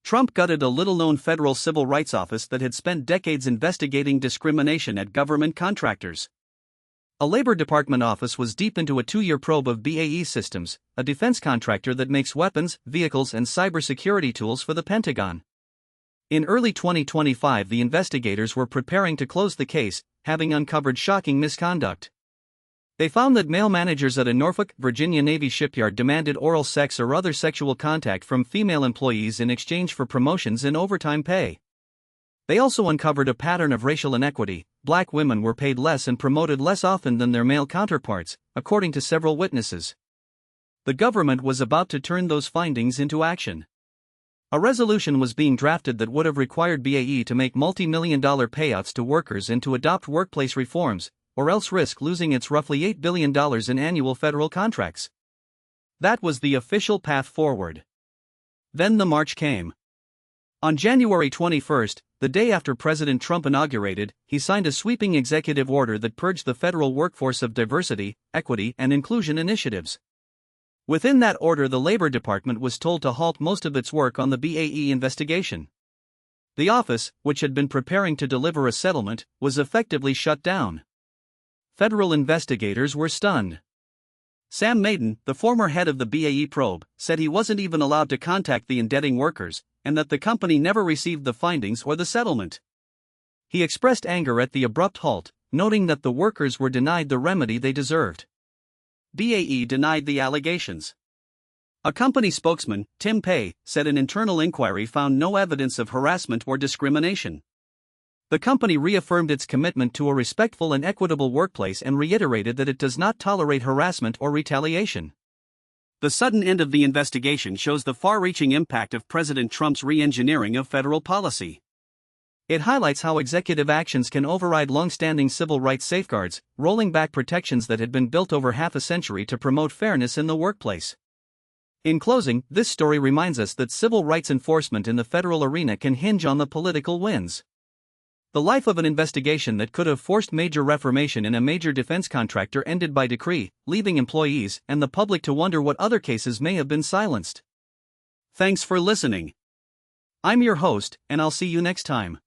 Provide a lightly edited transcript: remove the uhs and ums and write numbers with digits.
Trump gutted a little-known federal civil rights office that had spent decades investigating discrimination at government contractors. A Labor Department office was deep into a 2-year probe of BAE Systems, a defense contractor that makes weapons, vehicles, and cybersecurity tools for the Pentagon. In early 2025, the investigators were preparing to close the case, having uncovered shocking misconduct. They found that male managers at a Norfolk, Virginia Navy shipyard demanded oral sex or other sexual contact from female employees in exchange for promotions and overtime pay. They also uncovered a pattern of racial inequity. Black women were paid less and promoted less often than their male counterparts, according to several witnesses. The government was about to turn those findings into action. A resolution was being drafted that would have required BAE to make multi-million-dollar payouts to workers and to adopt workplace reforms, or else risk losing its roughly $8 billion in annual federal contracts. That was the official path forward. Then the march came. On January 21, the day after President Trump inaugurated, he signed a sweeping executive order that purged the federal workforce of diversity, equity, and inclusion initiatives. Within that order, the Labor Department was told to halt most of its work on the BAE investigation. The office, which had been preparing to deliver a settlement, was effectively shut down. Federal investigators were stunned. Sam Maiden, the former head of the BAE probe, said he wasn't even allowed to contact the indebting workers, and that the company never received the findings or the settlement. He expressed anger at the abrupt halt, noting that the workers were denied the remedy they deserved. BAE denied the allegations. A company spokesman, Tim Pei, said an internal inquiry found no evidence of harassment or discrimination. The company reaffirmed its commitment to a respectful and equitable workplace and reiterated that it does not tolerate harassment or retaliation. The sudden end of the investigation shows the far-reaching impact of President Trump's re-engineering of federal policy. It highlights how executive actions can override long-standing civil rights safeguards, rolling back protections that had been built over half a century to promote fairness in the workplace. In closing, this story reminds us that civil rights enforcement in the federal arena can hinge on the political winds. The life of an investigation that could have forced major reformation in a major defense contractor ended by decree, leaving employees and the public to wonder what other cases may have been silenced. Thanks for listening. I'm your host, and I'll see you next time.